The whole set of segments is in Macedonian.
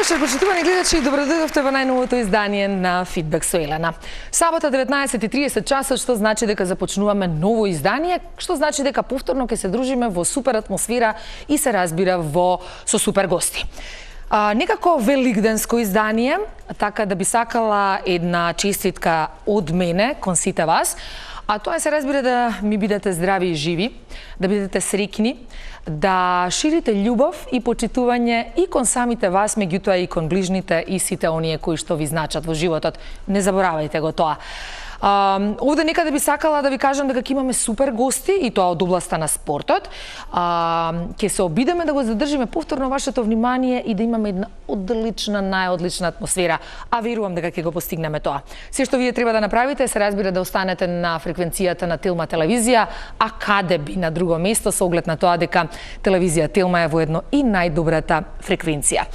вечер, почитувани гледачи, добродојдовте во најновото издание на Фидбек со Елена. Сабота 19:30 часот, што значи дека започнуваме ново издание, што значи дека повторно ќе се дружиме во супер атмосфера и се разбира со супер гости. Некако великденско издание, така да би сакала една честитка од мене кон сите вас, а тоа се разбира да ми бидете здрави и живи, да бидете среќни, да ширите љубов и почитување и кон самите вас, меѓутоа и кон ближните и сите оние кои што ви значат во животот. Не заборавајте го тоа. Овде некаде би сакала да ви кажам дека ќе имаме супер гости и тоа од областа на спортот. Ќе се обидеме да го задржиме повторно вашето внимание и да имаме една одлична, најодлична атмосфера, а верувам дека ќе го постигнеме тоа. Се што вие треба да направите се разбира да останете на фреквенцијата на Телма телевизија, а каде би на друго место со оглед на тоа дека телевизија Телма е во едно и најдобрата фреквенција.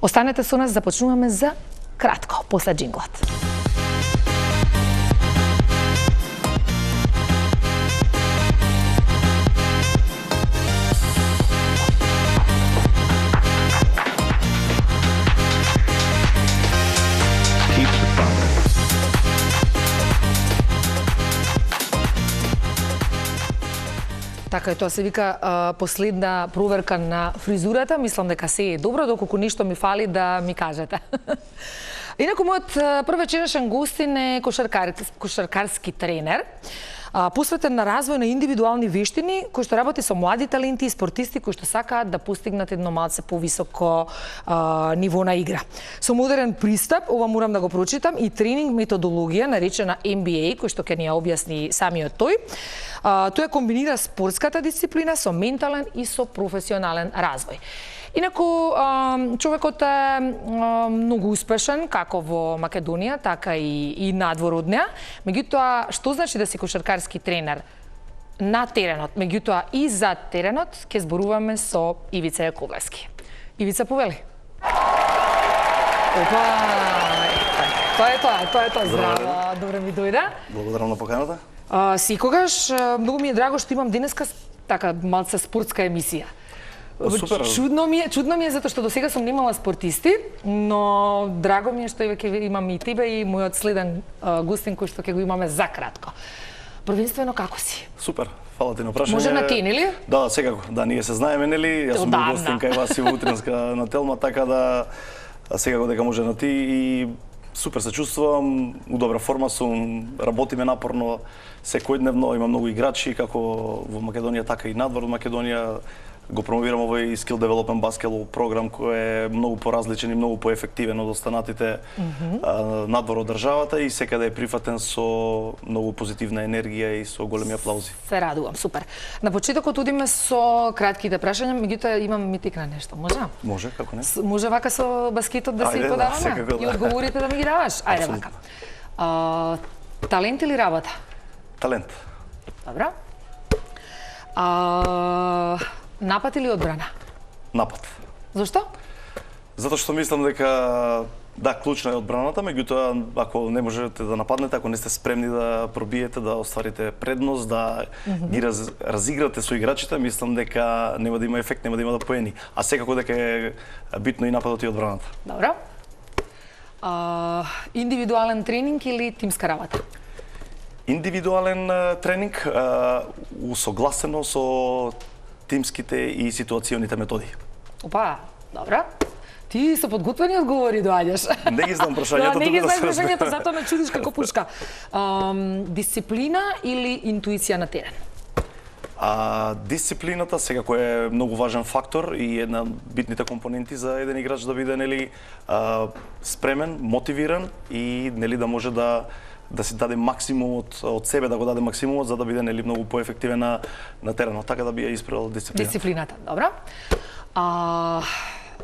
Останете со нас, започнуваме за кратко после джинглот. Така е, тоа се вика последна проверка на фризурата. Мислам дека се е добро, доколку ништо ми фали да ми кажете. Инаку, мојот првечерашен гостин е кошаркарски тренер, посветен на развој на индивидуални вештини, кој што работи со млади таленти и спортисти кои што сакаат да постигнат едно малце повисоко ниво на игра. Со модерен пристап, ова морам да го прочитам, и тренинг методологија наречена MBA, кој што ќе ни ја објасни самиот тој. Тој комбинира спортската дисциплина со ментален и со професионален развој. Инаку, човекот е многу успешен, како во Македонија, така и надвор од неа. Меѓутоа, што значи да си кошаркарски тренер на теренот? Меѓутоа, и за теренот ќе зборуваме со Ивица Јаковлевски. Ивица, повели. Опа! Тоа е тоа. Здраво, добро ми дојде. Благодарам на поканата. Секогаш, многу ми е драго што имам денеска така малце спортска емисија. Супер. Чудно ми е затоа што досега сум немала спортисти, но драго ми е што ќе имам и тебе и мојот следен гостин кој што ќе го имаме за кратко. Првенствено како си? Супер. Фала ти на прашање. Може на ти, нели? Да, секако. Да, ние се знаеме, нели? Јас сум гостин кај вас и во утринска на Телма, така да секако дека може на ти и супер се чувствувам, у добра форма сум, работиме напорно секојдневно, има многу играчи како во Македонија, така и надвор од Македонија. Го промовирам овој Skill Development Basketball програм кој е многу поразличен и многу поефективен од останатите надвор од државата и секаде е прифатен со многу позитивна енергија и со големи аплаузи. Се радувам, супер. На почетокот одиме со кратките прашања, меѓутоа имам ми тикна нешто, може? Може, како не? Може вака со баскетот да се подаваме? И одговорите да ми ги даваш? Ајде вака. Талент или работа? Талент. Добро. Напад или одбрана? Напад. Зошто? Затоа што мислам дека да, клучна е одбраната, меѓутоа ако не можете да нападнете, ако не сте спремни да пробиете, да остварите предност, да ги разиграте со играчите, мислам дека нема да има ефект, нема да има да поени. А секако дека е битно и нападот и одбраната. Добро. Индивидуален тренинг или тимска работа? Индивидуален тренинг, усогласено со тимските и ситуационите методи. Опа, добра. Ти со подготвени одговори доаѓаш. Не ги знам прашањето. Не ги знам прашањето, затоа ме чудиш како пушка. Дисциплина или интуиција на терен? Дисциплината секако е многу важен фактор и една битните компоненти за еден играч да биде нели спремен, мотивиран и нели да може да си даде максимумот од себе, да го даде максимумот за да биде нели многу поефективен на теренот, така да би ја испрел дисциплината. Дисциплината, добро.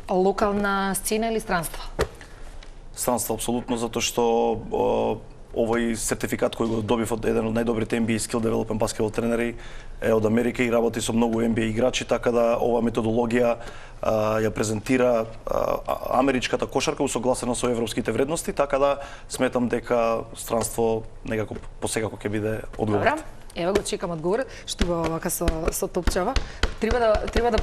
Локална сцена или странство? Странство апсолутно, затоа што овој сертификат кој го добив од еден од најдобрите NBA Skill Development Basketball тренери е од Америка и работи со многу NBA играчи, така да оваа методологија ја презентира америчката кошарка усогласена со европските вредности, така да сметам дека странство некако посекако ќе биде одговорот. Добра, ева го чекам одговор, што вака со топчава. Треба да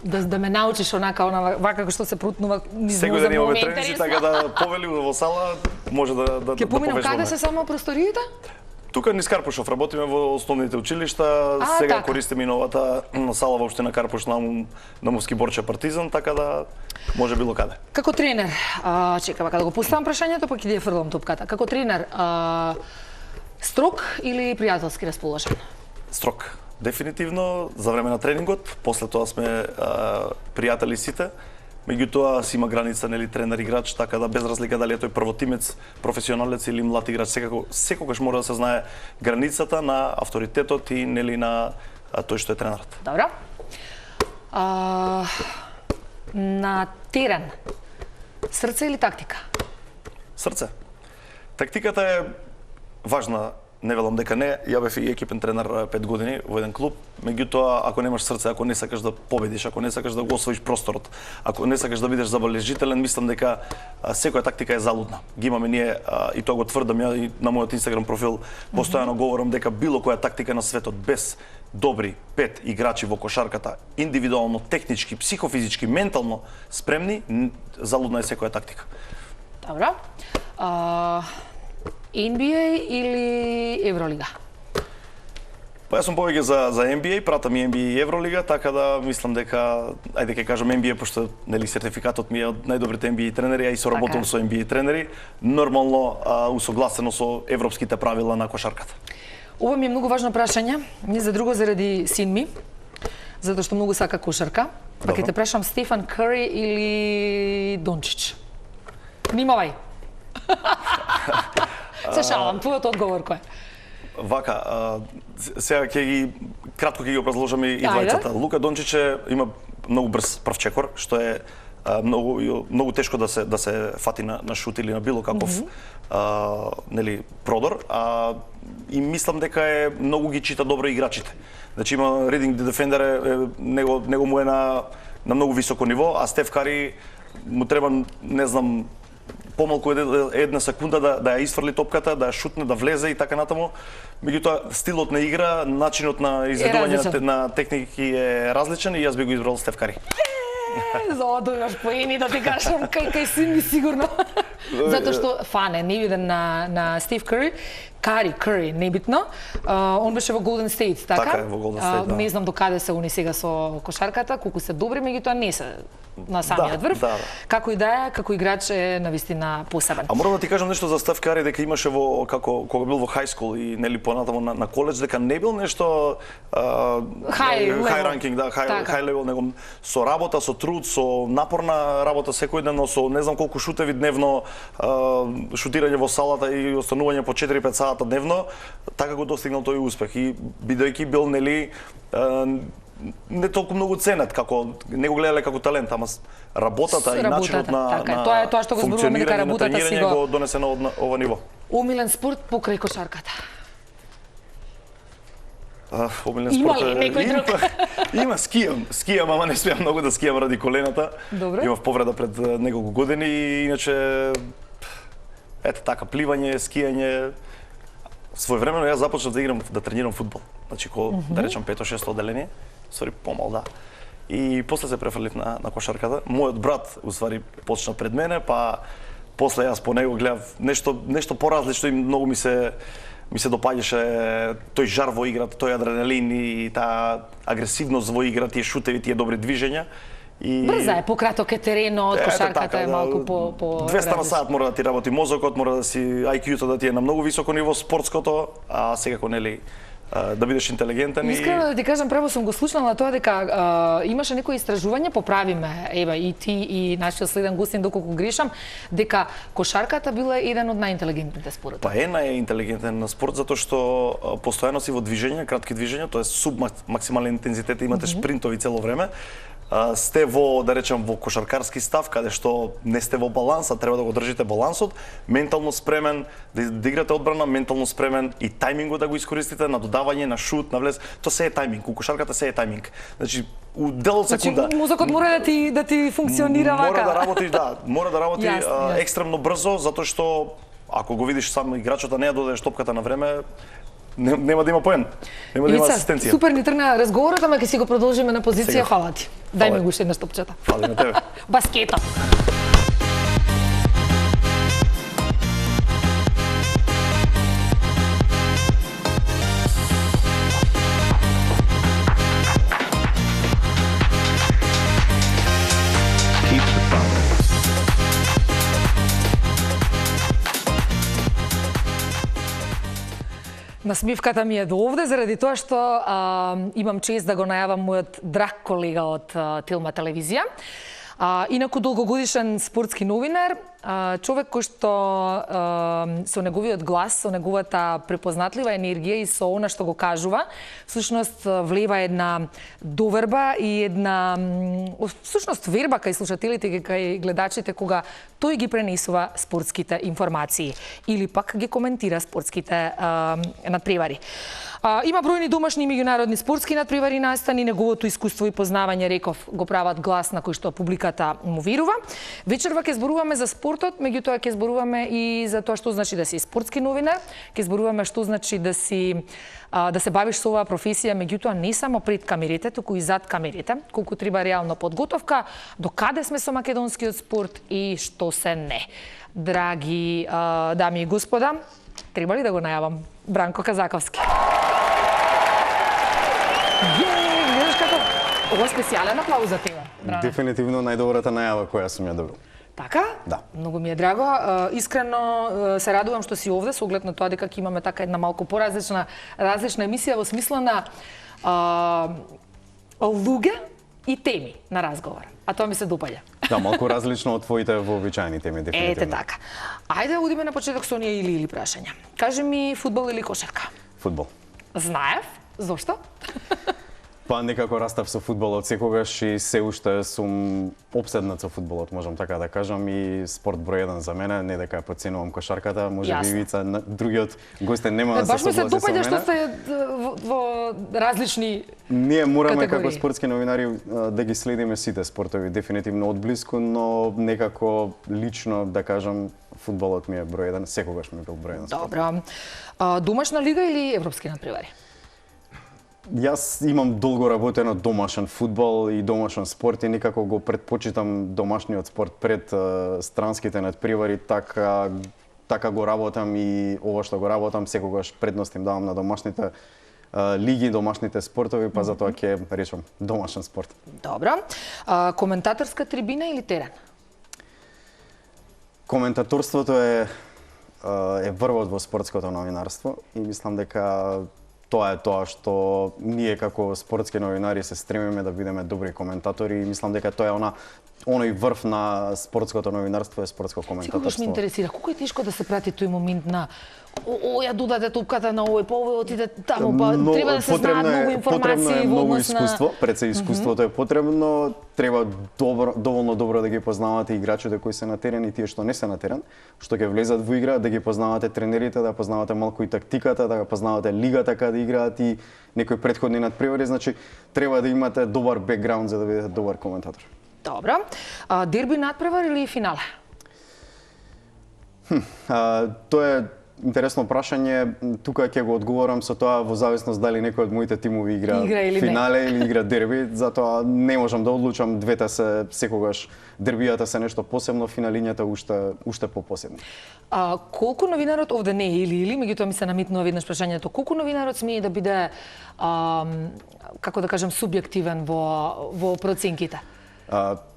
Да ме научиш онака вака како што се прутнува низ Секој ден имаме интересно. тренинзи, така да повели во сала може да Ќе поминам каде се само просториите? Тука низ Карпушов работиме во основните училишта, сега така. користиме и новата сала во општина Карпуш на Мовски Борче Партизан, така да може било каде. Како тренер, чека вака да го поставам прашањето, па ќе ја фрлам топката. Како тренер, строг или пријателски расположен? Строг. Дефинитивно, за време на тренингот, после тоа сме пријатели сите. Меѓутоа си има граница, нели, тренер играч, така да без разлика дали е тој првотимец, професионалец или млад играч, секогаш мора да се знае границата на авторитетот и нели на тој што е тренерот. Добро. На терен, срце или тактика? Срце. Тактиката е важна. Не велам дека не, ја бев и екипен тренер 5 години во еден клуб, меѓутоа ако немаш срце, ако не сакаш да победиш, ако не сакаш да го освоиш просторот, ако не сакаш да бидеш забележителен, мислам дека секоја тактика е залудна. Ги имаме ние и тоа го тврдам ја и на мојот Инстаграм профил, постојано говорам дека било која тактика на светот без добри 5 играчи во кошарката, индивидуално, технички, психофизички, ментално спремни, залудна е секоја тактика. Добро. NBA или Евролига? Па јас сум повеќе за NBA, пратам и NBA и Евролига, така да мислам дека, ајде ќе кажам NBA, пошто нели сертификатот ми е од најдобрите NBA тренери, а и соработувам со NBA тренери, нормално усогласено со европските правила на кошарката. Ова ми е многу важно прашање, не за друго заради син ми, затоа што многу сака кошарка. Па ќе те прашам Стефан Кури или Дончич? Внимавај. Се шалам, твојот одговор кој е? Вака, сега ќе ги кратко ќе ги образложам и двајцата. Лука Дончич има многу брз прв чекор, што е многу тешко да се фати на шут или на било каков нели продор, и мислам дека е многу ги чита добро играчите. Значи има reading the defender, него му е на многу високо ниво, а Стеф Кари му треба, не знам, помалку една секунда да ја изфрли топката, да ја шутне, да влезе и така натаму. Меѓутоа стилот на игра, начинот на изведување на техники е различен и јас би го избрал Стеф Кари. Заодуваш поени да ти кажам кај син ми сигурно. Затоа што фан е невиден на Стив Кури, Кури, небитно. Он беше во Голден Стейт, така? Така е, во Голден Стейт, да. Не знам до каде се они сега со кошарката, колку се добри, меѓутоа не се на самиот врв. Како и да е, како играч е навистина посебен. А морам да ти кажам нешто за Стеф Кари, дека имаше кога бил во хај скул и нели понатаму на коледж, дека не бил нешто хај ранкинг, да, хај левел, него со работа, со труд, со напорна работа секојдневно, со не знам колку шутеви дневно, шутирање во салата и останување по 4-5 сата дневно, така го достигнал тој успех и бидејќи бил нели не толку многу ценет, како не го гледале како талент, ама работата и начинот на тоа што го зборуваме дека работата си го донесе на ова ниво. Омилен спорт покрај кошарката? Омилен спорт има ли некој друг? Има, скијам, ама не смеам многу да скијам ради колената. Имав повреда пред неколку години и иначе ете така, пливање, скијање. Своевремено јас започнав да играм, да тренирам фудбал. Значи, да речам 5-6 одделение, помал, да. И после се префрлив на кошарката. Мојот брат, уствари, почна пред мене, па после јас по него гледав нешто поразлично и многу ми се допаѓаше тој жар во играта, тој адреналин и таа агресивност во игра, тие шутеви, тие добри движења. Брза е, пократок е теренот, кошарката е малку по 200 на сат мора да ти работи мозокот, мора да си IQ-то да ти е на многу високо ниво, спортското, а секако нели да бидеш интелигентен. Искрено да ти кажам, право сум го слушнала тоа дека имаше некои истражување, поправи ме, ева и ти и нашиот следен гостин доколку грешам, дека кошарката била еден од најинтелигентните спортови. Па е најинтелигентен спорт затоа што постојано си во движење, кратки движења, тоа е субмаксимален интензитет, имате шпринтови цело време. Сте во, да речем, во кошаркарски став, каде што не сте во баланс, а треба да го држите балансот, ментално спремен, да играте одбрана, ментално спремен и тајмингот да го искористите на додавање, на шут, на влез, тоа се е тајминг, у кошарката се е тајминг. Значи, у дел од секунда... Значи, мозокот мора да ти функционира вака. Мора да работи екстремно брзо, затоа што ако го видиш само играчот, а не ја додадеш топката на време, нема да има поен. Нема да има Иvica, асистенција. супер ни тргна разговорот, ама ќе си го продолжиме на позиција. Сега. Фала ти. Дај ми Фала. го уште една стопчета. Фала на тебе. Баскето. Keep the fun. Насмивката ми е до овде, заради тоа што имам чест да го најавам мојот драг колега од Телма телевизија. Инаку долгогодишен спортски новинар, човек кој што со неговиот глас, со неговата препознатлива енергија и со она што го кажува, всушност влева една доверба и една всушност верба кај слушателите и кај гледачите кога тој ги пренесува спортските информации или пак ги коментира спортските надпревари. Има бројни домашни и меѓународни спортски надпревари настани, неговото искуство и познавање, реков, го прават глас на кој што публиката му верува. Вечерва ќе зборуваме за спортот, меѓутоа ќе зборуваме и за тоа што значи да си спортски новинар, ќе зборуваме што значи да се бавиш со оваа професија, меѓутоа не само пред камерите, туку и зад камерите, колку треба реално подготовка, до каде сме со македонскиот спорт и што се не. Драги дами и господа, треба ли да го најавам Бранко Казаковски? Гледаш како ова е специјален аплауз за тебе. Браво. Дефинитивно најдобрата најава која сум ја добил. Така? Да. Многу ми е драго. Искрено се радувам што си овде, со оглед на тоа дека ќе имаме така една малку поразлична емисија во смисла на луѓе и теми на разговор. А тоа ми се допаѓа. Да, малку различно од твоите вообичаени теми, дефинитивно. Ете така. Ајде да одиме на почеток со оние или прашања. Кажи ми, фудбал или кошарка? Фудбал. Знаев. Зошто? Па некако растав со фудбалот секогаш и се уште сум обседнат со фудбалот, можам така да кажам, и спорт број 1 за мене, не дека ја подценувам кошарката, може би Ивица, другиот гостен нема да се Баш ми се согласи со допаѓа што мене. сте во различни Ние мораме категории. како спортски новинари да ги следиме сите спортови, дефинитивно одблиску, но некако лично да кажам фудбалот ми е број 1, секогаш ми е бил број 1 спорт. Добро. Домашна лига или европски надпревари? Јас имам долго работено домашен фудбал и домашен спорт и некако го предпочитам домашниот спорт пред странските надпревари, така го работам и ова што го работам секогаш предност им давам на домашните лиги, домашните спортови, па затоа ќе речам домашен спорт. Добро. Коментаторска трибина или терен? Коментаторството е врвот во спортското новинарство и мислам дека тоа е тоа што ние како спортски новинари се стремиме да бидеме добри коментатори и мислам дека тоа е оној врв на спортското новинарство е спортско коментаторство. Секогаш ме интересира колку е тешко да се прати тој момент на ја додаде топката на овој, па овој отиде таму, па треба да се знаат многу информации во многу однос на искуство, пред се искуството е потребно, треба доволно добро да ги познавате играчите кои се на терен и тие што не се на терен, што ќе влезат во игра, да ги познавате тренерите, да познавате малку и тактиката, да познавате лигата каде играат и некои претходни надпревари, значи треба да имате добар бекграунд за да бидете добар коментатор. Добро. Дерби надпревар или финале? Тоа е интересно прашање. Тука ќе го одговорам со тоа во зависност дали некој од моите тимови игра или финале или игра дерби, затоа не можам да одлучам, двете се секогаш дербијата се нешто посебно, финалињата уште попосебни. Колку новинарот овде не е или, меѓутоа ми се намитнува веднаш прашањето, колку новинарот смее да биде како да кажам субјективен во проценките?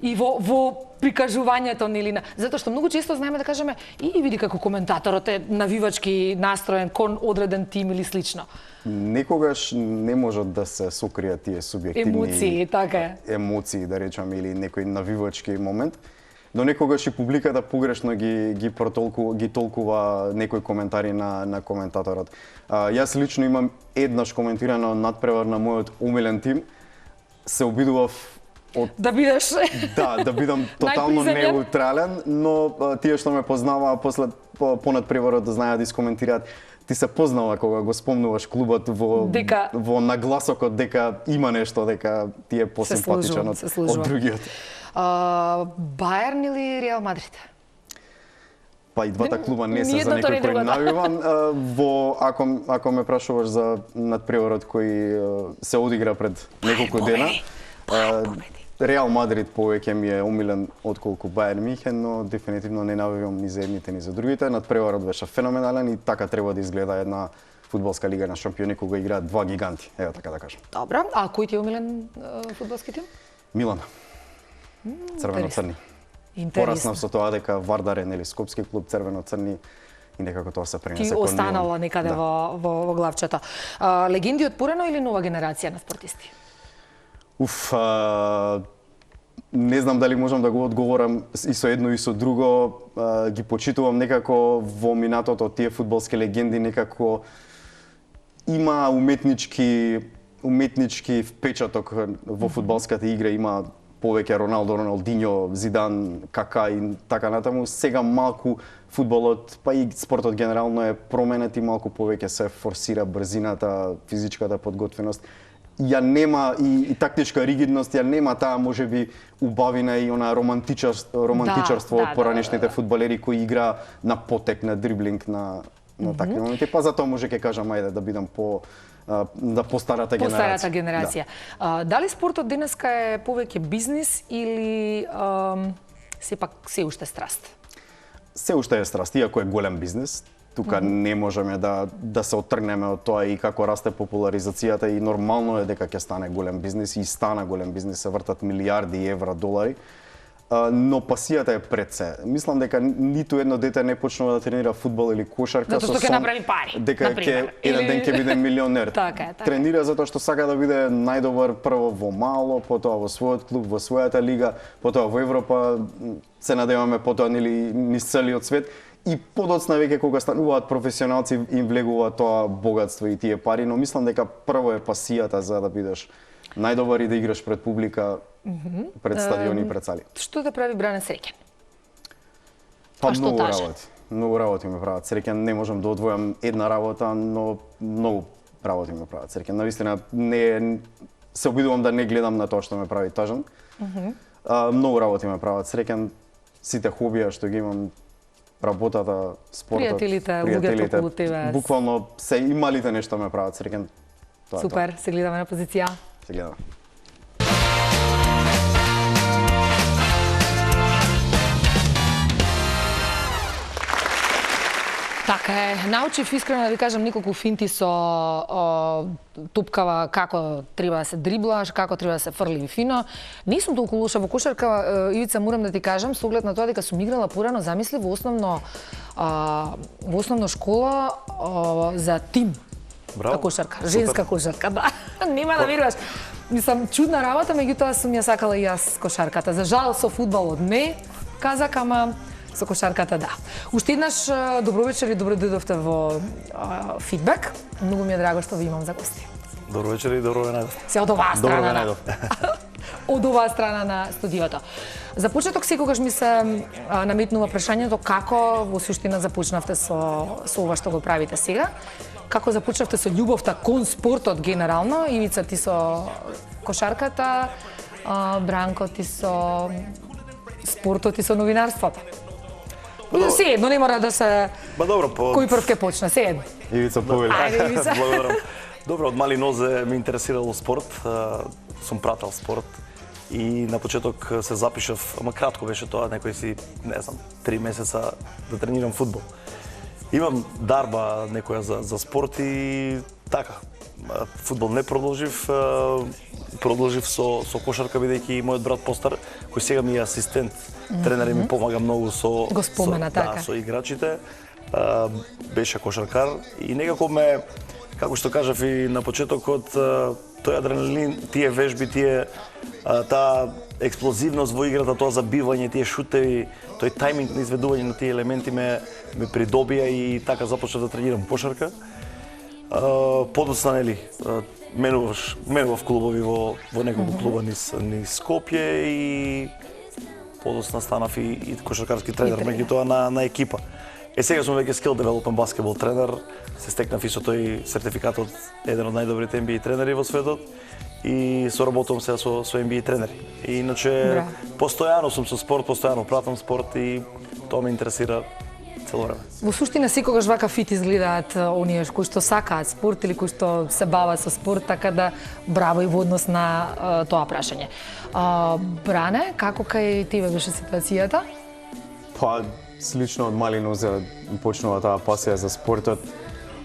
И во прикажувањето нели на затоа што многу често знаеме да кажеме и види како коментаторот е навивачки настроен кон одреден тим или слично. Некогаш не можат да се сокријат тие субјективни емоции, така е. Емоции, да речам, или некој навивачки момент. Но некогаш и публиката погрешно ги толкува некои коментари на коментаторот. Јас лично имам еднаш коментирано надпревар на мојот омилен тим. Се обидував да бидеш да бидам тотално неутрален, но тие што ме познаваа после по надпреварот да знаат да искоментираат. Ти се познава кога го спомнуваш клубот во нагласокот дека има нешто, дека ти е посимпатичен од другиот. Бајерн или Реал Мадрид? па и двата клуба не се Ни за едното, ни некој кој другото. навивам. Ако ме прашуваш за надпреварот кој се одигра пред неколку дена, Реал Мадрид повеќе ми е омилен отколку Бајерн Мюнхен, но дефинитивно не навивам ни за едните ни за другите. Надпреварот беше феноменален и така треба да изгледа една фудбалска лига на шампиони кога играат два гиганти, ево така да кажам. Добро, а кој ти е омилен фудбалски тим? Милан. Црвено-црни. Интересно. Пораснав со тоа дека Вардар е нели скопски клуб, црвено-црни и некако тоа се пренесе Ти кон останала Милан. некаде Да. во главчето. Легенди од порано или нова генерација на спортисти? Не знам дали можам да го одговорам и со едно и со друго. Ги почитувам некако во минатото тие фудбалски легенди, некако има уметнички впечаток во фудбалската игра, има повеќе Роналдо, Роналдиньо, Зидан, Кака и така натаму. Сега малку фудбалот, па и спортот генерално е променет и малку повеќе се форсира брзината, физичката подготвеност. Ја нема и тактичка ригидност, ја нема таа можеби убавина и она романтичарство од поранешните фудбалери кои игра на потек, на дриблинг, на такви моменти. Па затоа може ќе кажам ајде да бидам постарата генерација. Постарата генерација. Дали спортот денеска е повеќе бизнис или сепак се уште страст? Се уште е страст, иако е голем бизнес. Тука не можеме да се оттргнеме од тоа и како расте популаризацијата и нормално е дека ќе стане голем бизнес и стана голем бизнес, се вртат милиарди евра, долари. Но пасијата е пред се. Мислам дека ниту едно дете не почнува да тренира фудбал или кошарка Затоа што ќе направи пари, дека например. еден ден ќе биде милионер. Така е, така. Тренира затоа што сака да биде најдобар прво во мало, потоа во својот клуб, во својата лига, потоа во Европа, се надеваме потоа низ целиот свет. И подоцна веќе кога стануваат професионалци им влегува тоа богатство и тие пари, но мислам дека прво е пасијата за да бидеш најдобар и да играш пред публика, пред стадиони и пред сали. Што да прави Бране среќен? Па што многу таже? работи. Многу работи ме прават среќен. Не можам да одвојам една работа, но многу работи ме прават среќен. Навистина се обидувам да не гледам на тоа што ме прави тажен. Многу работи ме прават среќен. Сите хобија што ги имам, работата, спортот, Пријателите, луѓето околу тебе. Буквално се и малите нешта ме прават среќен. Тоа е Супер, се гледаме на позиција. тоа. Се гледаме. Така е, научив искрено да ви кажам неколку финти со топкава, како треба да се дриблаш, како треба да се фрли фино. Не сум толку лоша во кошарка, Ивица, морам да ти кажам, со оглед на тоа дека сум играла порано, замисли во основна школа за тим. Браво. Кошарка, женска кошарка, да. Нема да веруваш. Мислам, чудна работа, меѓутоа сум ја сакала и јас кошарката. За жал со фудбалот не, казак, ама со кошарката да. Уште еднаш добро вечер и добро дојдовте во фидбек. Многу ми е драго што ви имам за гости. Добро вечер и добро ве најдов. Се од оваа Добро страна. ве на- најдов. Од оваа страна на студиото. За почеток секогаш ми се наметнува прашањето како во суштина започнавте со ова што го правите сега. Како започнавте со љубовта кон спортот генерално, Ивица ти со кошарката, Бранко ти со спортот и со новинарството. Се едно, не мора да се... Ба добро, Кој прв ке почне, се едно. Ивица повели. Ајде, Ивица. Благодарам. Добро, од мали нозе ме интересирало спорт, сум прател спорт и на почеток се запишав, ама кратко беше тоа, некои си, не знам, 3 месеца да тренирам фудбал. Имам дарба некоја за спорт и така, фудбал не продолжив, продолжив со кошарка бидејќи и мојот брат постар, кој сега ми е асистент, тренер ми помага многу со Го спомена, така. Да, со играчите. Беше кошаркар и некако како што кажав и на почетокот, тој адреналин, тие вежби, таа експлозивност во играта, тоа забивање, тие шутеви, тој тајминг на изведување на тие елементи ме придобија и така започнав да тренирам кошарка. Подоцна, нели, менував клубови во неколку клуба низ Скопје и подоцна станав и кошаркарски тренер, меѓутоа на екипа. Сега сум веќе skill development баскетбол тренер, се стекнав и со тој сертификатот, еден од најдобрите NBA тренери во светот и соработувам сега со NBA тренери. И иначе постојано сум со спорт, постојано пратам спорт и тоа ме интересира цело време. Во суштина секогаш вака фит изгледаат оние кои што сакаат спорт или кои што се бават со спорт, така да браво и во однос на тоа прашање. Бране, како кај тебе беше ситуацијата? Па, слично од мали нозе почнува таа пасија за спортот.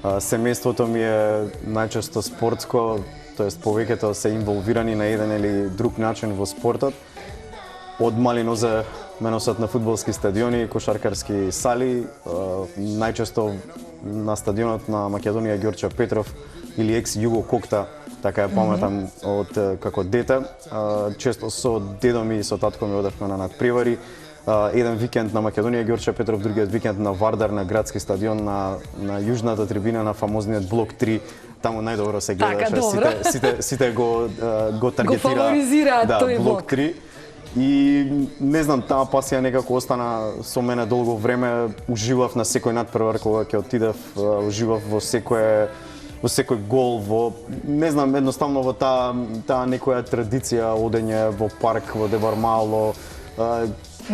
Семејството ми е најчесто спортско, тоест повеќето се инволвирани на еден или друг начин во спортот. Од мали нозе ме носат на фудбалски стадиони, кошаркарски сали, најчесто на стадионот на Македонија Ѓорче Петров или екс Југо Кокта, така ја паметам од како дете. Често со дедо ми и со татко ми одевме на надпревари. Еден викенд на Македонија Ѓорче Петров, другиот викенд на Вардар на градски стадион на јужната трибина на фамозниот блок 3. Таму најдобро се гледаше, сите го таргетира. Го фаворизираат тој блок 3. И не знам, таа пасија некако остана со мене долго време. Уживав на секој надпревар кога ќе отидев, уживав во секој гол, не знам, едноставно во таа некоја традиција, одење во парк, во Девармало,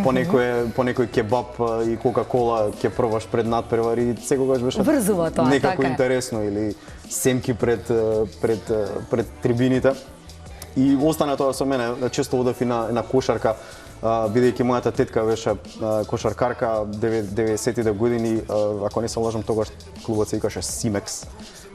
по некој кебаб и кока-кола ќе пробаш пред надпревар и секогаш беше врзува тоа, некако така интересно, или семки пред трибините. И остана тоа со мене. Често одев и на кошарка, бидејќи мојата тетка беше кошаркарка 90-тите години, ако не се лажам, тогаш клубот се викаше Симекс.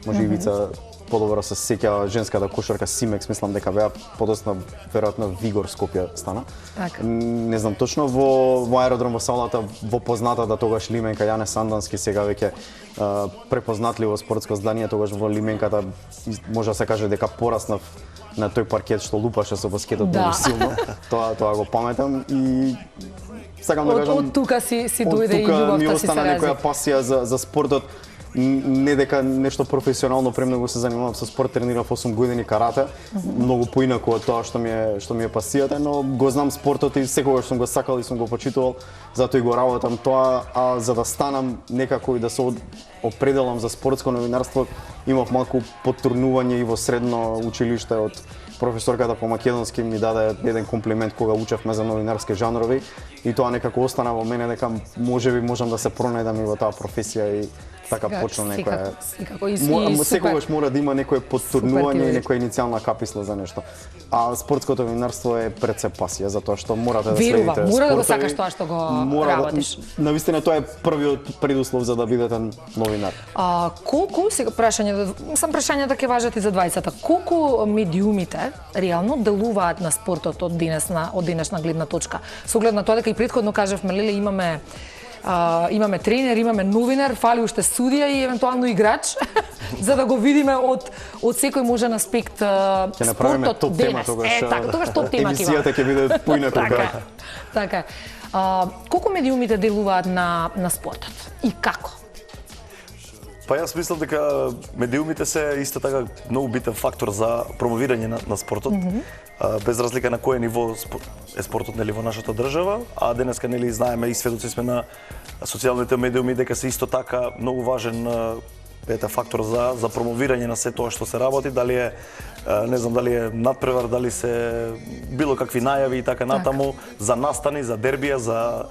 Може Ивица подобро се сеќа, женската кошарка Симекс, мислам дека беа подоцна веројатно Вигор Скопје стана. Така. Не знам точно, во аеродром во салата, во познатата тогаш лименка Јане Сандански, сега веќе препознатливо спортско здание, тогаш во лименката може да се каже дека пораснав на тој паркет што лупаше со баскетот многу силно. Тоа го паметам и сакам да кажам, од тука си дојде и љубовта си се ми остана рази. некоја пасија за спортот. Не дека нешто професионално, премногу се занимавам со спорт, тренирав 8 години карате, многу поинаку од тоа што ми е пасијата, но го знам спортот и секогаш сум го сакал и сум го почитувал, затоа и го работам тоа, а за да станам некако и да се определам за спортско новинарство, имав малку поттурнување и во средно училиште од професорката по македонски ми даде еден комплимент кога учевме за новинарски жанрови и тоа некако остана во мене дека можеби можам да се пронајдам и во таа професија и така почна некоја. Секогаш мора да има некое поттурнување и некоја иницијална каписла за нешто. А спортското новинарство е пред се пасија, затоа што морате да следите спортови. Мора да го сакаш тоа што го работиш. Навистина тоа е првиот предуслов за да бидете новинар. Колку сега прашањата ќе важат и за двајцата. Колку медиумите реално делуваат на спортот од денешна гледна точка? Со оглед на тоа дека и претходно кажавме, леле, имаме тренер, имаме новинар, фали уште судија и евентуално играч, за да го видиме од секој можен аспект спортот денес. Тогаш топ тема ќе Емисијата ќе биде поинаку. Така. Колку медиумите делуваат на спортот и како? Па јас мислам дека медиумите се исто така многу битен фактор за промовирање на спортот. Без разлика на кое ниво е спортот нели во нашата држава, а денеска нели знаеме и сведоци сме на социјалните медиуми дека се исто така многу важен фактор за промовирање на се тоа што се работи, дали е не знам дали е надпревар, дали се било какви најави и така натаму, за настани, за дербија, за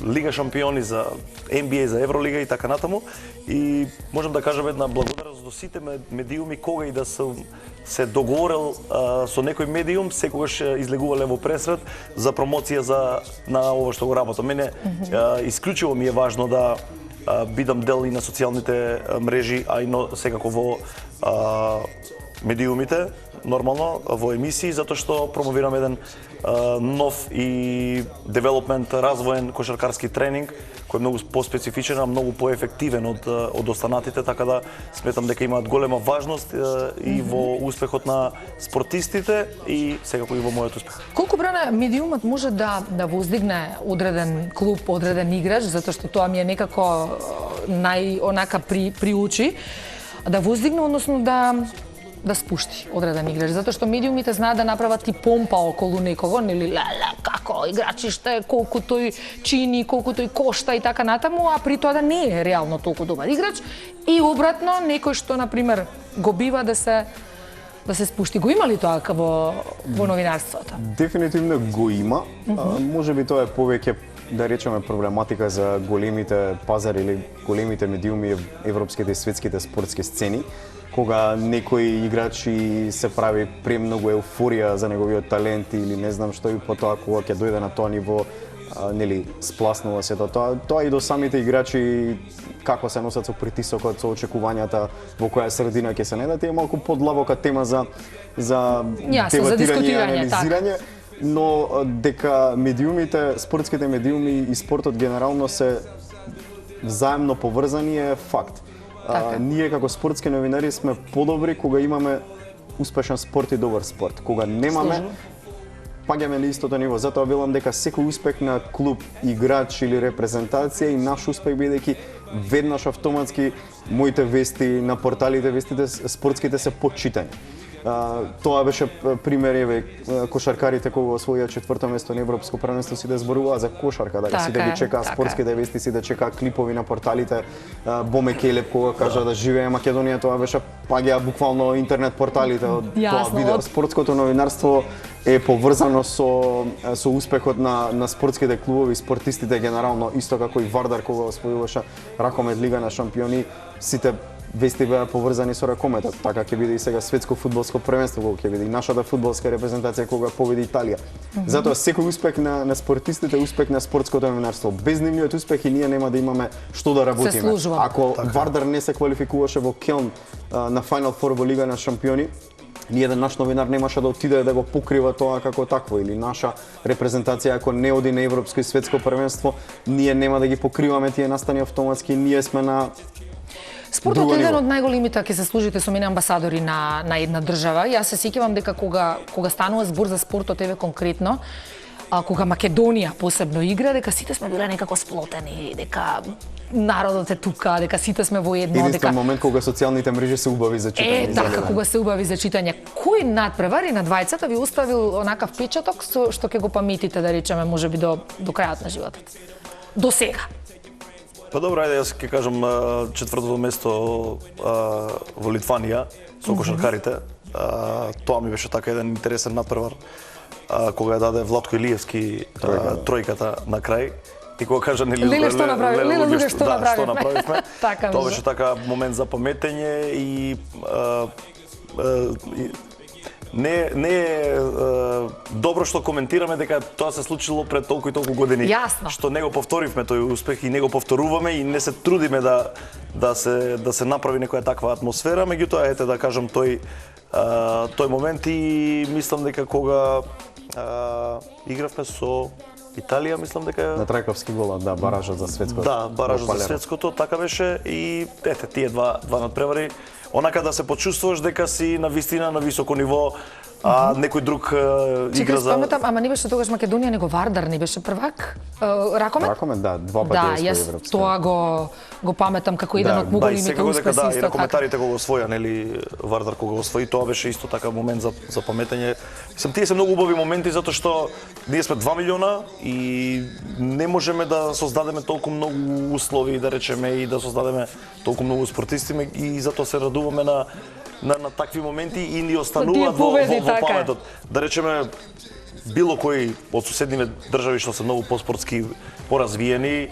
Лига шампиони, за NBA, за Евролига и така натаму. И можам да кажам една благодарност до сите медиуми кога и да се договорил со некој медиум, секогаш излегувале во пресред за промоција на ова што го работам. Мене исклучиво ми е важно да бидам дел и на социјалните мрежи, а и секако во медиумите, нормално, во емисии, затоа што промовирам еден нов и девелопмент, развоен кошаркарски тренинг, кој е многу поспецифичен, а многу поефективен од останатите, така да сметам дека имаат голема важност и во успехот на спортистите и секако и во мојот успех. Колку Бране медиумот може да воздигне одреден клуб, одреден играч, затоа што тоа ми е некако онака при очи, да воздигне, односно да спушти одреден играч, затоа што медиумите знаат да направат и помпа околу некого, нели, како играчиште, колку тој чини, колку тој кошта и така натаму, а при тоа да не е реално толку добар играч и обратно некој што на пример го бива да се спушти. Го има ли тоа во новинарството? Дефинитивно го има. Можеби тоа е повеќе да речеме проблематика за големите пазари или големите медиуми, европските и светските спортски сцени, кога некој играч и се прави премногу еуфорија за неговиот талент или не знам што, и потоа кога ќе дојде на тоа ниво, нели, спласнува сето тоа и до самите играчи како се носат со притисокот, со очекувањата во која средина ќе се најдат, е малку подлабока тема за дебатирање и анализирање. Но дека медиумите, спортските медиуми и спортот генерално се взаемно поврзани е факт. Ние како спортски новинари сме подобри кога имаме успешен спорт и добар спорт. Кога немаме, паѓаме на истото ниво. Затоа велам дека секој успех на клуб, играч или репрезентација и наш успех бидејќи веднаш автоматски моите вести на порталите, вестите спортските се почитани. Тоа беше пример, еве, кошаркарите кога освоија 4-то место на европско првенство, си да зборуваа за кошарка, дали си да ги чекаа спортските вести, си да чекаа клипови на порталите. Боме Келеп кога кажа да живее Македонија, тоа беше паѓа буквално интернет порталите од тоа видео. Спортското новинарство е поврзано со успехот на спортските клубови, спортистите генерално, исто како и Вардар кога освојуваше Ракомет Лига на шампиони, сите вести беа поврзани со ракометот. Така ќе биде и сега светско фудбалско првенство, кога ќе биде и нашата фудбалска репрезентација кога победи Италија. Затоа секој успех на спортистите е успех на спортското новинарство. Без нивниот успех и ние нема да имаме што да работиме. Ако Вардар не се квалификуваше во Келн на Final Four во Лига на шампиони, ниеден наш новинар немаше да отиде да го покрива тоа како такво, или наша репрезентација ако не оди на европско и светско првенство, ние нема да ги покриваме тие настани автоматски, ние сме на спортот е еден од најголемите, ќе се служите со мене, амбасадори на една држава. Јас се сеќавам дека кога станува збор за спортот, еве конкретно, кога Македонија посебно игра, дека сите сме биле некако сплотени, дека народот е тука, дека сите сме во едно, единствен момент кога социјалните мрежи се убави за читање. Така, кога се убави за читање. Кој надпревари на двајцата ви оставил онакав печаток што ќе го паметите, да речеме, можеби до крајот на животот? До сега. Па добро, ајде јас ќе кажам четвртото место во Литванија со кошаркарите. Тоа ми беше така еден интересен надпревар кога ја даде Владко Илиевски тројката на крај. И кога кажа Леле што направивме. Тоа беше така момент за паметење и не е добро што коментираме дека тоа се случило пред толку и толку години. Јасно. Што не го повторивме тој успех и не го повторуваме и не се трудиме да се направи некоја таква атмосфера, меѓутоа ете да кажам тој момент и мислам дека кога игравме со Италија, мислам дека на Трајковски гол, да, баражот за светското. Да, баражот за светското, така беше и ете тие два надпревари, онака да се почувствуваш дека си на вистина на високо ниво, а некој друг игра за... Спомнетам, ама не беше тогаш Македонија, него Вардар не беше првак? Ракомет? Ракомет, да, два пати освои европско. Да, јас тоа го паметам како еден од големите успеси. Да, и ракометарите кога го освоја, нели, Вардар кога го освои, тоа беше исто така момент за паметење. Тие се многу убави моменти затоа што ние сме 2 милиона и не можеме да создадеме толку многу услови, да речеме, и да создадеме толку многу спортисти и затоа се радуваме на такви моменти и ни остануваат во паметот. Да речеме, било кој од соседниве држави што се многу поспортски поразвиени,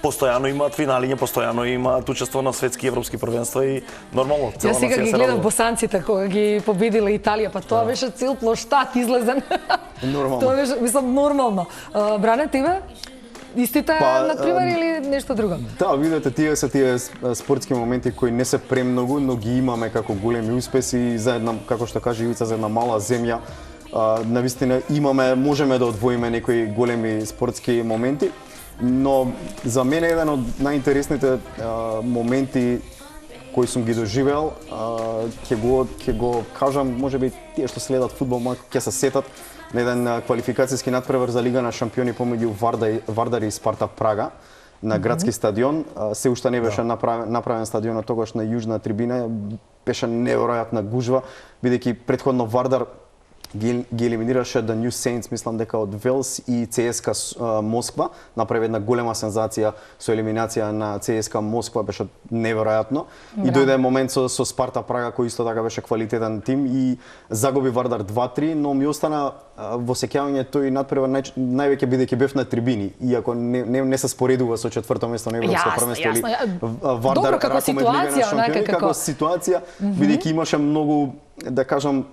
постојано имаат финалиња, постојано имаат учество на светски и европски првенства и нормално цела нација се радува. Јас сега ги гледам босанците кога ги победила Италија, па тоа беше цел плоштад излезен. Нормално. Тоа беше, мислам, нормално. Бране, тебе? Истите надпревари или нешто друго? Да, видете, тие се тие спортски моменти кои не се премногу, но ги имаме како големи успеси за една, како што каже Ивица, за една мала земја. Навистина можеме да одвоиме некои големи спортски моменти, но за мене еден од најинтересните моменти кои сум ги доживеал, ќе го кажам, можеби тие што следат фудбал ќе се сетат на еден квалификацијски надпревар за Лига на шампиони помеѓу Вардар и Спарта Прага на градски стадион. Се уште не беше направен стадионот тогаш на јужна трибина, беше неверојатна гужва, бидејќи претходно Вардар ги елиминираше The New Saints, мислам дека од Велс и ЦСКА Москва, направи една голема сензација со елиминација на ЦСКА Москва, беше неверојатно. И дојде момент со Спарта Прага кој исто така беше квалитетен тим и загуби Вардар 2-3, но ми остана во сеќавање тој надпревар највеќе бидејќи бев на трибини, иако не се споредува со четврто место на европско првенство или Вардар Добро, како ситуација, онака како ситуација, бидејќи имаше многу, да кажам,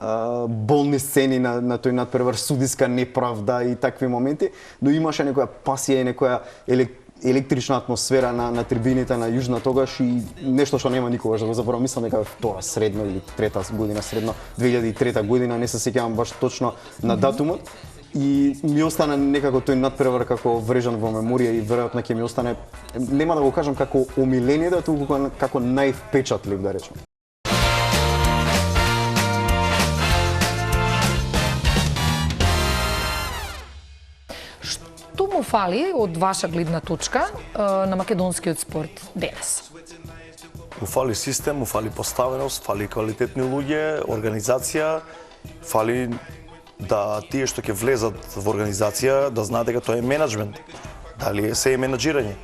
болни сцени на тој надпревар, судиска неправда и такви моменти, но имаше некоја пасија и некоја електрична атмосфера на трибините на Јужна тогаш и нешто што нема никогаш да го заборам. Мислам дека втора средно или трета година средно, 2003 година, не се сеќавам баш точно на датумот. И ми остана некако тој надпревар како врежан во меморија и веројатно ќе ми остане, нема да го кажам како омилениот, туку како највпечатлив, да речем. Што му фали од ваша гледна точка на македонскиот спорт денес? Му фали систем, му фали поставеност, фали квалитетни луѓе, организација, фали да тие што ќе влезат во организација да знаат дека тоа е менаџмент. Дали е се е менаџирање.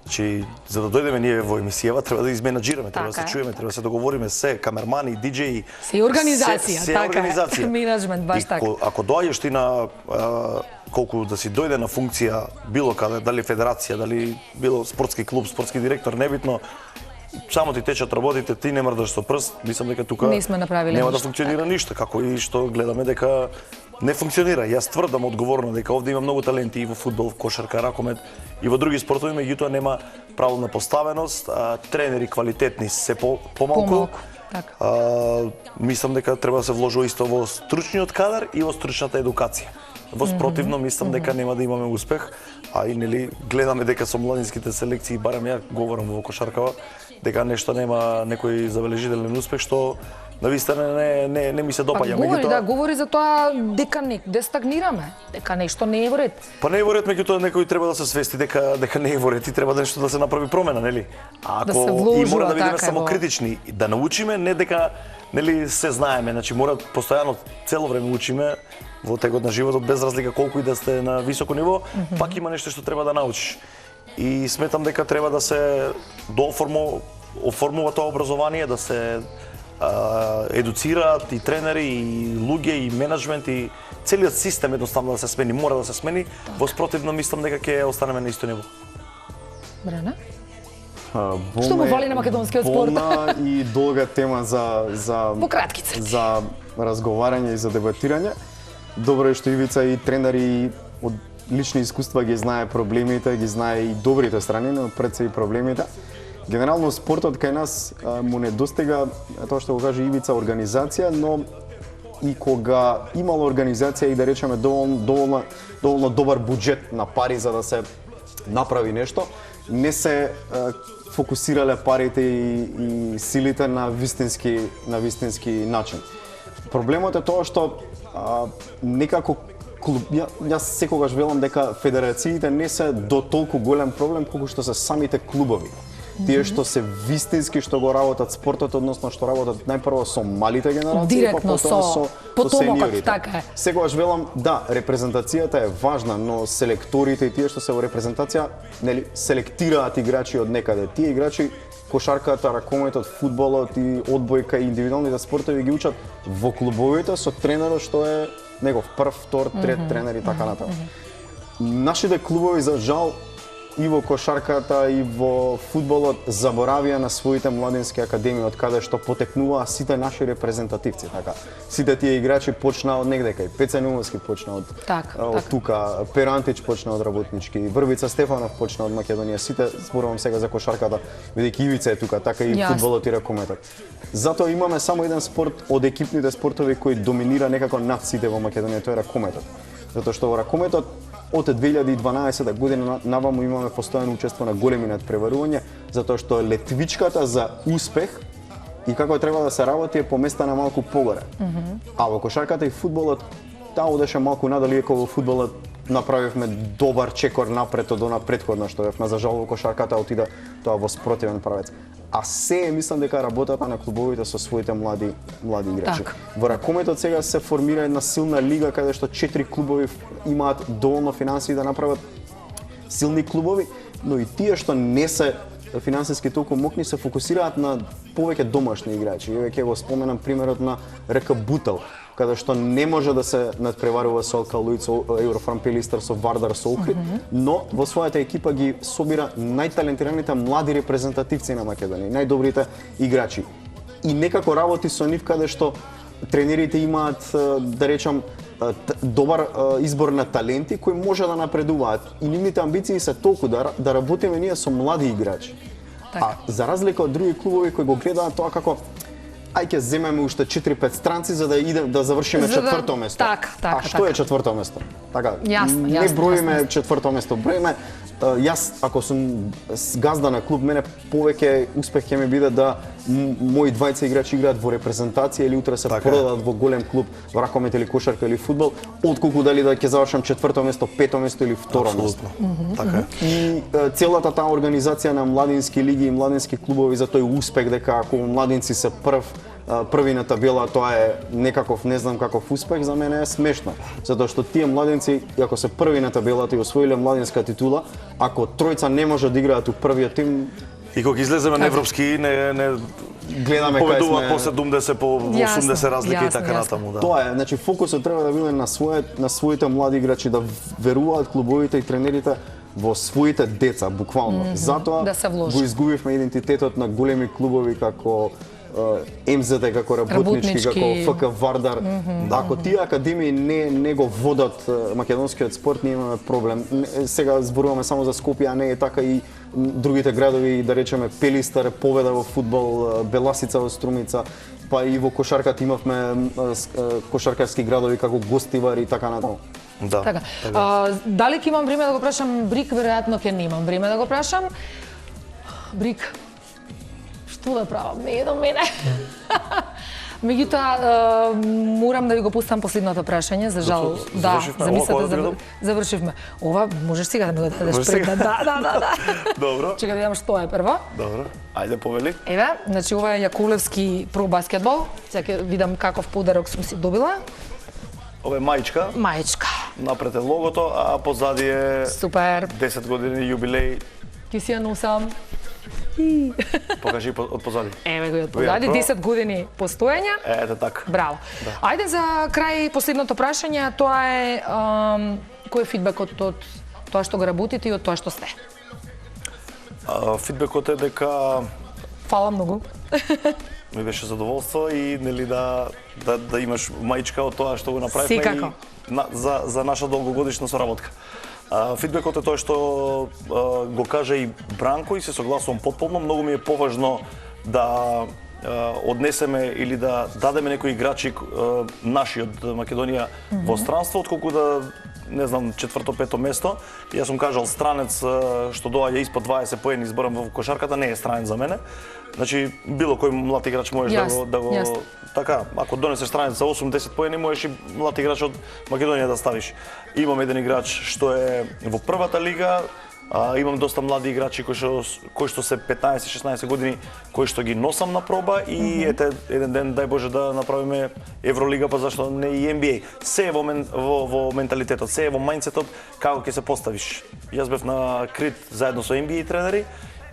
Значи, за да дојдеме ние во емисијава, треба да изменаџираме, треба да се чуеме, треба да се договориме се, камермани, диџеи. Се организација, се така организација. Менаџмент, баш така. Ако доаѓаш ти на колку да си дојде на функција било каде, дали федерација, дали било спортски клуб, спортски директор, небитно, само ти течат работите, ти не мрдаш со прст, мислам дека тука нема да функционира ништо, како и што гледаме дека не функционира. Јас тврдам одговорно дека овде има многу таленти и во фудбал, кошарка, ракомет и во други спортови, меѓутоа нема правилна поставеност, тренери квалитетни се помалку. Мислам дека треба да се вложи исто во стручниот кадар и во стручната едукација. Во спротивно мислам дека нема да имаме успех, а и нели гледаме дека со младинските селекции, барем ја говорам во кошаркава, дека нешто нема некој забележителен успех што навистина не ми се допаѓа. Говори за тоа дека некаде стагнираме, дека нешто не е во ред. Па не е во ред, меѓутоа некој треба да се свести дека не е во ред и треба нешто да се направи промена, нели? И мора да бидеме самокритични, да научиме, не дека нели се знаеме, значи мора постојано цело време учиме во текот на животот без разлика колку и да сте на високо ниво, пак има нешто што треба да научиш. И сметам дека треба да се оформува тоа образование, да се едуцираат и тренери, и луѓе, и менаџмент, и целиот систем едноставно да се смени, мора да се смени, во спротивно мислам дека ќе останеме на исто ниво. Брана? Што му фали на македонскиот спорт? Болна и долга тема за разговарање и за дебатирање. Добро е што Ивица и тренери од лични искуства ги знае проблемите, ги знае и добрите страни, но пред се и проблемите. Генерално спортот кај нас му недостига, тоа што го каже Ивица, организација, но и кога имало организација и да речеме доволно добар буџет на пари за да се направи нешто, не се фокусирале парите и силите на вистински начин. Проблемот е тоа што некако јас секогаш велам дека федерациите не се до толку голем проблем колку што се самите клубови. Тие што се вистински што го работат спортот, односно што работат најпрво со малите генерации, директно со потомокот, така е. Секогаш велам, да, репрезентацијата е важна, но селекторите и тие што се во репрезентација, нели, селектираат играчи од некаде. Тие играчи кошарката, ракометот, фудбалот и одбојка и индивидуалните спортови ги учат во клубовите со тренерот што е негов прв, втор, трет тренер и така натаму. Нашите клубови за жал и во кошарката и во фудбалот заборавија на своите младински академии од каде што потекнуваа сите наши репрезентативци, така. Сите тие играчи почнаа од негде кај Пеца Неумовски почна од тука, Пер Антич почна од Работнички, Врбица Стефанов почна од Македонија, сите зборувам сега за кошарката, бидејќи Ивица е тука, така и фудбалот и ракометот. Затоа имаме само еден спорт од екипните спортови кој доминира некако над сите во Македонија, тоа е ракометот. Затоа што во ракометот од 2012 година наваму имаме постојано учество на големи надпреварувања, затоа што летвичката за успех и како треба да се работи е поместена малку погоре. А во кошарката и фудбалот таа одеше малку надале, иако во фудбалот направивме добар чекор напред од она претходно што бевме. За жал во кошарката отида тоа во спротивен правец. А се мислам дека работата на клубовите со своите млади играчи. Так. Во ракометот сега се формира една силна лига каде што 4 клубови имаат доволно финансии да направат силни клубови, но и тие што не се финансиски толку мокни се фокусираат на повеќе домашни играчи. Еве ќе го споменам примерот на РК Бутел, каде што не може да се надпреварува со Алкалуид, со Еврофарм Пелистер, со Вардар, со Охрид, но во својата екипа ги собира најталентираните млади репрезентативци на Македонија, најдобрите играчи. И некако работи со нив каде што тренерите имаат, да речам, добар избор на таленти кои може да напредуваат. И нивните амбиции се толку да работиме ние со млади играчи. Така. А за разлика од други клубови кои го гледаат тоа како ајде земеме уште 4-5 странци за да идем да завршиме четврто место. Така. А што е четврто место? Така, Јасно, броиме четврто место, броиме. Јас ако сум газда на клуб, мене повеќе успех ќе ми биде да мои двајца играчи играат во репрезентација или утре се продадат во голем клуб, во ракомет или кошарка или фудбал, отколку дали да ќе завршам четврто место, пето место или второ место. Така е. И целата таа организација на младински лиги и младински клубови за тој успех дека ако младинци се први на табела, тоа е некаков, не знам каков успех, за мене е смешно. Затоа што тие младинци, ако се први на табелата и освоиле младинска титула, ако тројца не може да играат у првиот тим, И кога излеземе на европски, не гледаме кај победуваат сме. по 70, по 80 разлики и така натаму, да. Тоа е, значи фокусот треба да биде на своите млади играчи, да веруваат клубовите и тренерите во своите деца, буквално. Затоа Да се вложи. го изгубивме идентитетот на големи клубови како МЗТ, како работнички, како ФК Вардар. Ако тие академии не го водат македонскиот спорт, ние имаме проблем. Сега зборуваме само за Скопје, а не е така и другите градови, да речеме Пелистер, Победа во фудбал, Беласица во Струмица, па и во кошарката имавме кошаркарски градови како Гостивар и така натаму. Да. Така. Дали ќе имам време да го прашам Брик? Веројатно ќе немам време да го прашам. Брик, што да правам? Не е до мене. Меѓутоа, морам да ви го пустам последното прашање, за жал. Да, замислете, завршивме. Ова можеш сега да ми го дадеш пред. Да. Добро. Чека да видам што е прво. Добро. Ајде повели. Еве, значи ова е Јаковлевски про баскетбол. Сега ќе видам каков подарок сум си добила. Ова е мајчка. Мајчка. Напред е логото, а позади е Супер. 10 години јубилеј. Ки си ја носам. Покажи од позади. Еве го од позади, 10 години постоење. Ете така. Браво. Да. Ајде за крај последното прашање, тоа е кој е фидбекот од тоа што го работите и од тоа што сте? Фидбекот е дека Фала многу. ми беше задоволство и нели да имаш мајчка од тоа што го направивме Секако. и за наша долгогодишна соработка. Фидбекот е тоа што го кажа и Бранко и се согласувам потполно. Многу ми е поважно да однесеме или да дадеме некои играчи наши од Македонија во странство, отколку да не знам, четврто-пето место. Јас сум кажал странец што доаѓа испод 20 поени изборам во кошарката не е странец за мене. Значи било кој млад играч можеш да го така, ако донесеш странец за 8-10 поени можеш и млад играч од Македонија да ставиш. Имам еден играч што е во првата лига. Имам доста млади играчи кои што се 15-16 години, кои што ги носам на проба и ете еден ден дај Боже да направиме Евролига, па зашто не и NBA. Се е во менталитетот, се е во мајндсетот како ќе се поставиш. Јас бев на Крит заедно со NBA тренери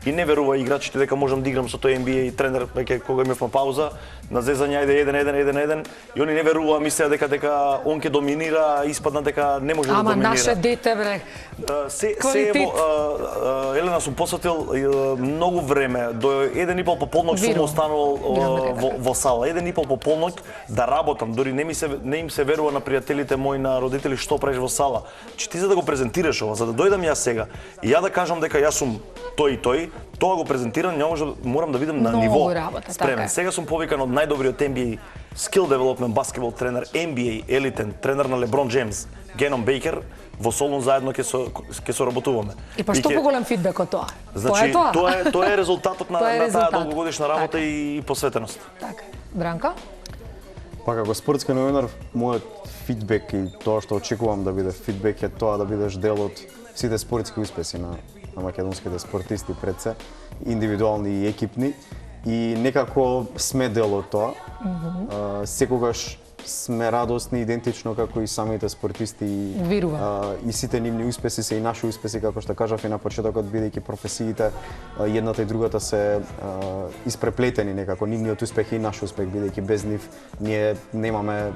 и не верува играчите дека можам да играм со тој NBA тренер веќе кога имавме пауза на зезање ајде 1-1 и они не веруваа, мислеа дека он ќе доминира, испадна дека не може да доминира. Ама наше дете бре. Елена сум посветил многу време, до 1,5 пополнок сум останал во сала. 1,5 пополнок да работам, дори не им се верува на пријателите мои, на родители што правиш во сала. Че ти за да го презентираш ова, за да дојдам јас сега и ја да кажам дека јас сум тој и тој, тоа го презентирам, морам да видам на ниво спремен. Сега сум повикан од најдобриот NBA Skill Development баскетбол тренер, NBA елитен тренер на Леброн Джеймс, Геном Бейкер. Во Солун заедно ќе соработуваме. И па што поголем фидбек од тоа? Значи, тоа е резултатот на таа долгогодишна работа и посветеност. Така. Бранко? Па како спортски новинар, мојот фидбек и тоа што очекувам да биде фидбек е тоа да бидеш дел од сите спортски успеси на македонските спортисти пред се, индивидуални и екипни, и некако сме дел од тоа. Секогаш сме радосни идентично како и самите спортисти и сите нивни успеси се и наши успеси, како што кажав и на почетокот, бидејќи професиите едната и другата се испреплетени некако, нивниот успех и наш успех, бидејќи без нив ние немаме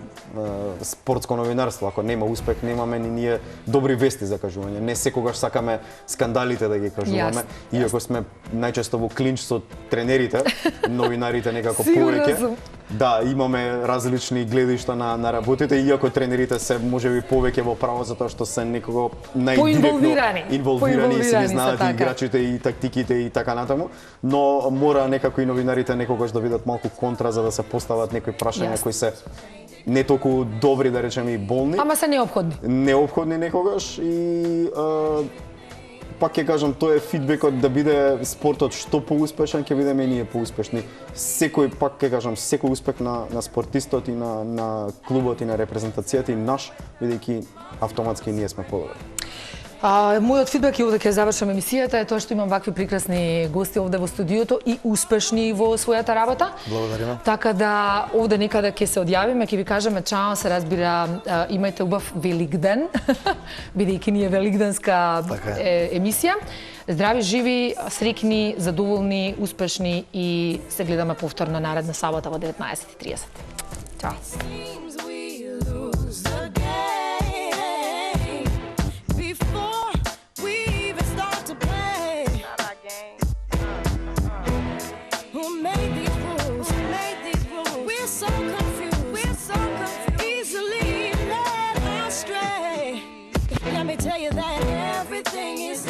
спортско новинарство, ако нема успех немаме ни ние добри вести за кажување. Не секогаш сакаме скандалите да ги кажуваме, иако сме најчесто во клинч со тренерите, новинарите некако повеќе. Да, имаме различни гледишта на работите, иако тренерите се можеби повеќе во право затоа што се некако најдиректно инволвирани и се ги знаат и играчите и тактиките и така натаму, но мора некако и новинарите некогаш да бидат малку контра за да се постават некои прашања кои се не толку добри, да речеме, и болни. Ама се неопходни. Неопходни некогаш и пак ќе кажам, тоа е фидбекот да биде спортот што поуспешен, ќе бидеме и ние поуспешни. Секој, пак ќе кажам, секој успех на спортистот и на клубот и на репрезентацијата и наш, бидејќи автоматски ние сме подобри. Мојот фидбек и овде ќе завршам емисијата е тоа што имам вакви прекрасни гости овде во студиото и успешни во својата работа. Благодариме. Така да овде некаде ќе се одјавиме, ќе ви кажеме чао, се разбира, имајте убав Великден, бидејќи ни е великденска емисија. Здрави, живи, среќни, задоволни, успешни и се гледаме повторно наредна сабота во 19:30. Чао. Tell you that everything is